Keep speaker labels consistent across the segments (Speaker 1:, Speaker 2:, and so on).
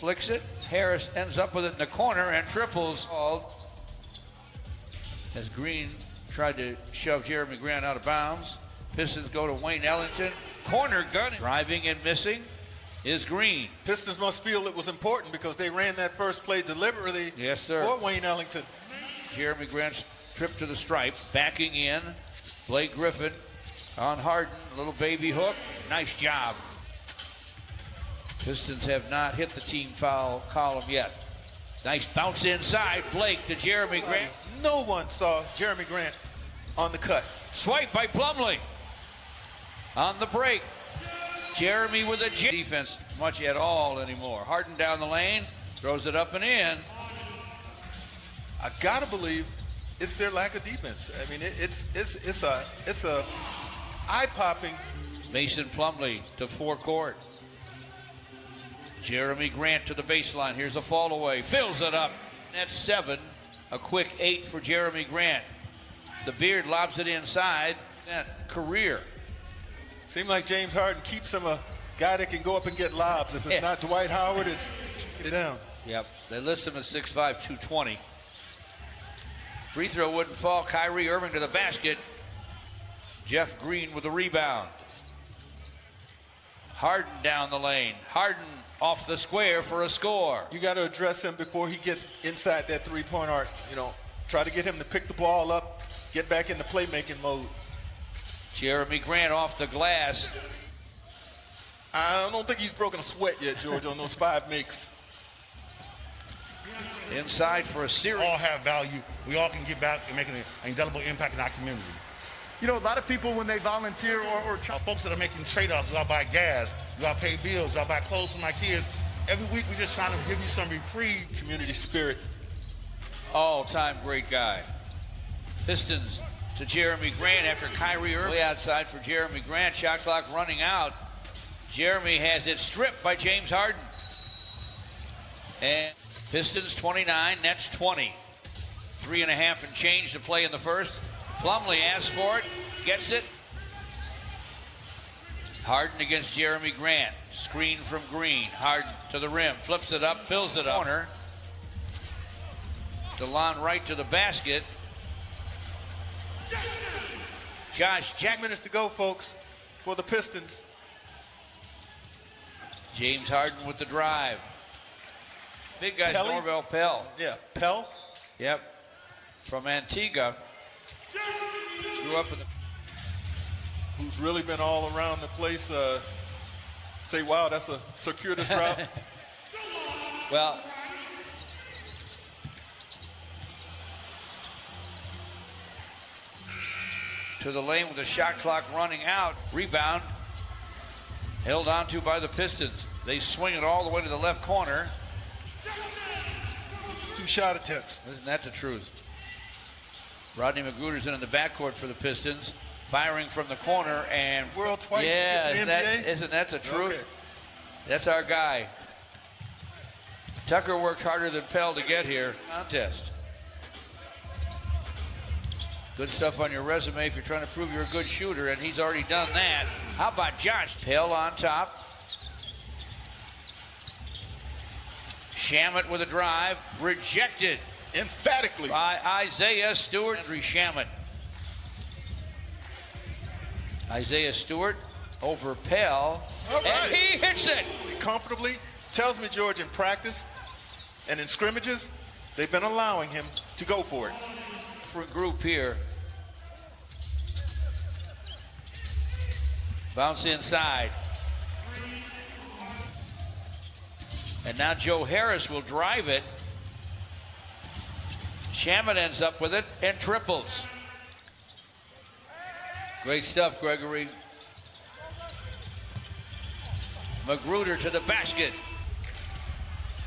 Speaker 1: flicks it. Harris ends up with it in the corner and triples. As Green tried to shove Jeremy Grant out of bounds. Pistons go to Wayne Ellington. Corner gun. Driving and missing is Green.
Speaker 2: Pistons must feel it was important because they ran that first play deliberately.
Speaker 1: Yes, sir.
Speaker 2: For Wayne Ellington.
Speaker 1: Jeremy Grant's trip to the stripe. Backing in. Blake Griffin on Harden. Little baby hook. Nice job. Pistons have not hit the team foul column yet. Nice bounce inside. Blake to Jeremy Grant.
Speaker 2: No one saw Jeremy Grant on the cut.
Speaker 1: Swipe by Plumlee. On the break. Jeremy with a defense much at all anymore. Harden down the lane. Throws it up and in.
Speaker 2: I gotta believe it's their lack of defense. I mean, it's a eye-popping.
Speaker 1: Mason Plumlee to forecourt. Jeremy Grant to the baseline. Here's a fall away. Fills it up. That's 7. A quick 8 for Jeremy Grant. The Beard lobs it inside. That career.
Speaker 2: Seems like James Harden keeps him a guy that can go up and get lobs. If it's not Dwight Howard, it's get down.
Speaker 1: Yep. They list him at 6'5", 220. Free throw wouldn't fall. Kyrie Irving to the basket. Jeff Green with the rebound. Harden down the lane. Harden off the square for a score.
Speaker 2: You got to address him before he gets inside that three-point arc. You know, try to get him to pick the ball up, get back into playmaking mode.
Speaker 1: Jeremy Grant off the glass.
Speaker 2: I don't think he's broken a sweat yet, George, on those 5 makes.
Speaker 1: Inside for a series.
Speaker 3: All have value. We all can get back and make an indelible impact in our community.
Speaker 4: You know, a lot of people when they volunteer or
Speaker 3: folks that are making trade-offs, we all buy gas, we all pay bills, we all buy clothes for my kids. Every week we just trying to give you some reprieve.
Speaker 2: Community spirit.
Speaker 1: All-time great guy. Pistons to Jeremy Grant after Kyrie Irving. Way outside for Jeremy Grant. Shot clock running out. Jeremy has it stripped by James Harden. And Pistons 29, Nets 20. 3.5 and change to play in the first. Plumlee asks for it, gets it. Harden against Jeremy Grant. Screen from Green. Harden to the rim, flips it up, fills it up. Corner. DeLon Wright to the basket. Josh Jack.
Speaker 2: 2 minutes to go, folks, for the Pistons.
Speaker 1: James Harden with the drive. Big guy,
Speaker 2: Pelly?
Speaker 1: Norvell Pell.
Speaker 2: Yeah, Pell.
Speaker 1: Yep. From Antigua. Grew up in the...
Speaker 2: Who's really been all around the place. Say, wow, that's a circuitous route.
Speaker 1: Well, to the lane with the shot clock running out. Rebound. Held onto by the Pistons. They swing it all the way to the left corner.
Speaker 2: 2 shot attempts.
Speaker 1: Isn't that the truth? Rodney Magruder's in the backcourt for the Pistons. Firing from the corner and...
Speaker 2: World twice.
Speaker 1: Yeah,
Speaker 2: to get the NBA?
Speaker 1: isn't that the truth?
Speaker 2: Okay.
Speaker 1: That's our guy. Tucker worked harder than Pell to get here. Contest. Good stuff on your resume if you're trying to prove you're a good shooter, and he's already done that. How about Josh? Pell on top. Shamet with a drive. Rejected.
Speaker 2: Emphatically.
Speaker 1: By Isaiah Stewart. Henry Shamet. Isaiah Stewart over Pell.
Speaker 2: All right.
Speaker 1: And he hits it.
Speaker 2: Comfortably. Tells me, George, in practice and in scrimmages, they've been allowing him to go for it.
Speaker 1: Different group here. Bounce inside. And now Joe Harris will drive it. Shamet ends up with it and triples. Great stuff, Gregory. Magruder to the basket.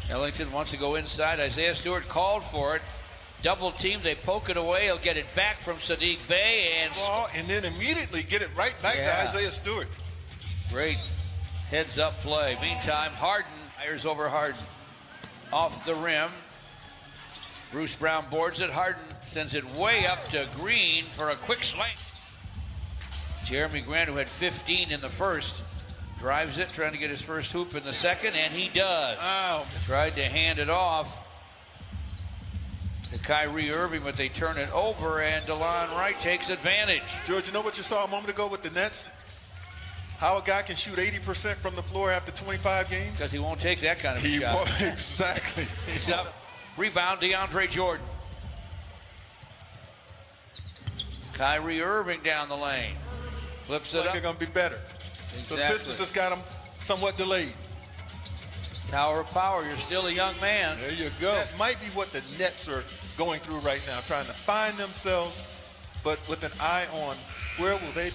Speaker 1: Ellington wants to go inside. Isaiah Stewart called for it. Double team, they poke it away. He'll get it back from Sadiq Bey
Speaker 2: and then immediately get it right back to Isaiah Stewart.
Speaker 1: Great heads up play. Meantime, Harden fires over Harden. Off the rim. Bruce Brown boards it. Harden sends it way up to Green for a quick slam. Jeremy Grant, who had 15 in the first, Drives it, trying to get his first hoop in the second, and he does.
Speaker 2: Wow.
Speaker 1: Tried to hand it off to Kyrie Irving, but they turn it over, and DeLon Wright takes advantage.
Speaker 2: George, you know what you saw a moment ago with the Nets? How a guy can shoot 80% from the floor after 25 games?
Speaker 1: Because he won't take that kind of a shot.
Speaker 2: Exactly.
Speaker 1: He's up. Rebound, DeAndre Jordan. Kyrie Irving down the lane. Flips it
Speaker 2: Like
Speaker 1: up.
Speaker 2: they're going to be better. So the
Speaker 1: Exactly.
Speaker 2: Pistons just got him somewhat delayed.
Speaker 1: Tower of power, you're still a young man.
Speaker 2: There you go. That might be what the Nets are going through right now, trying to find themselves, but with an eye on where will they.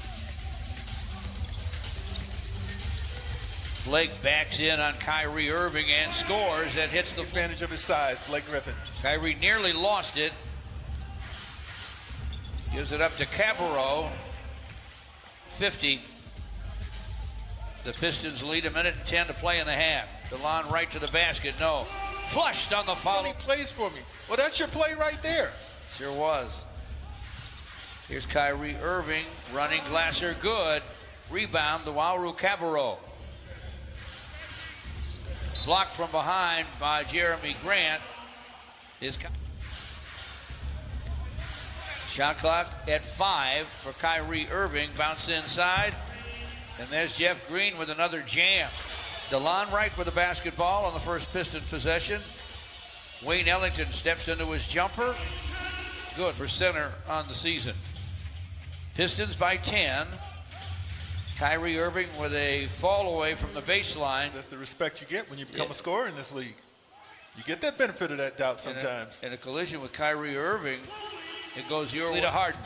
Speaker 1: Blake backs in on Kyrie Irving and scores and hits the
Speaker 2: Advantage of his size, Blake Griffin.
Speaker 1: Kyrie nearly lost it. Gives it up to Cabarro. 50. The Pistons lead, 1:10 to play in the half. DeLon Wright to the basket, no. Flushed on the foul.
Speaker 2: He plays for me. Well, that's your play right there.
Speaker 1: Sure was. Here's Kyrie Irving running Glasser, good. Rebound, the Wauru Cabarro. Blocked from behind by Jeremy Grant. Shot clock at 5 for Kyrie Irving. Bounce inside. And there's Jeff Green with another jam. DeLon Wright with the basketball on the first Pistons possession. Wayne Ellington steps into his jumper. Good for center on the season. Pistons by 10. Kyrie Irving with a fall away from the baseline.
Speaker 2: That's the respect you get when you become a scorer in this league. You get that benefit of that doubt sometimes.
Speaker 1: In a collision with Kyrie Irving, it goes your way to Harden.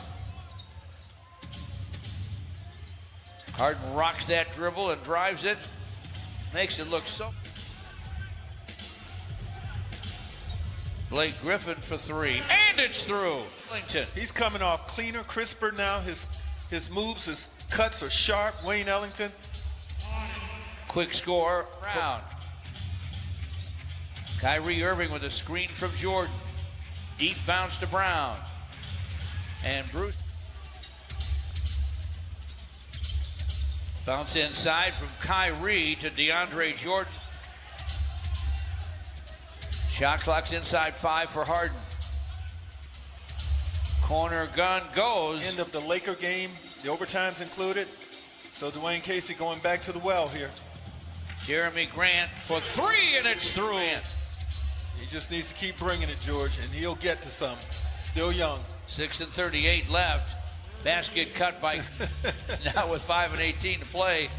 Speaker 1: Harden rocks that dribble and drives it. Makes it look so. Blake Griffin for 3, and it's through. Ellington.
Speaker 2: He's coming off cleaner, crisper now. His moves, his cuts are sharp. Wayne Ellington.
Speaker 1: Quick score. Brown. Kyrie Irving with a screen from Jordan. Deep bounce to Brown. And Bruce. Bounce inside from Kyrie to DeAndre Jordan. Shot clock's inside 5 for Harden. Corner gun goes.
Speaker 2: End of the Laker game. The overtime's included. So Dwayne Casey going back to the well here.
Speaker 1: Jeremy Grant for 3, and it's through.
Speaker 2: He just needs to keep bringing it, George, and he'll get to some. Still young.
Speaker 1: 6:38 left. Basket cut by now with 5:18 to play,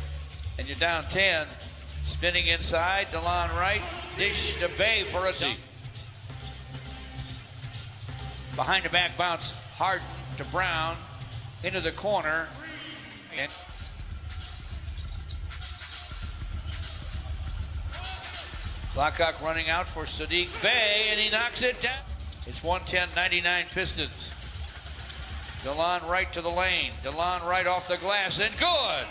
Speaker 1: and you're down 10. Spinning inside, DeLon Wright, dish to Bay for a dunk. Behind the back bounce, Harden to Brown, into the corner, and clock running out for Sadiq Bey, and he knocks it down. It's 110-99 Pistons. DeLon Wright to the lane. DeLon Wright off the glass, and good.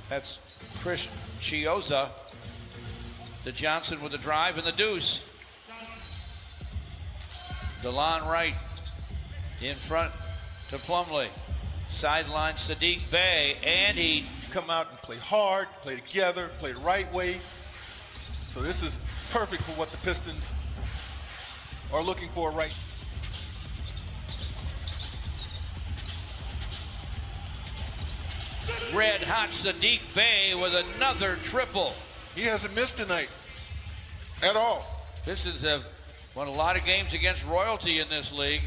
Speaker 1: That's Chris Chioza. To Johnson with the drive and the deuce. DeLon Wright in front to Plumlee. Sideline Sadiq Bey, and he
Speaker 2: come out and play hard, play together, play the right way. So this is perfect for what the Pistons are looking for right.
Speaker 1: Red hot Sadiq Bey with another triple.
Speaker 2: He hasn't missed tonight at all.
Speaker 1: Pistons have won a lot of games against royalty in this league.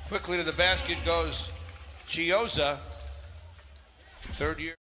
Speaker 1: Quickly to the basket goes Chioza, third year.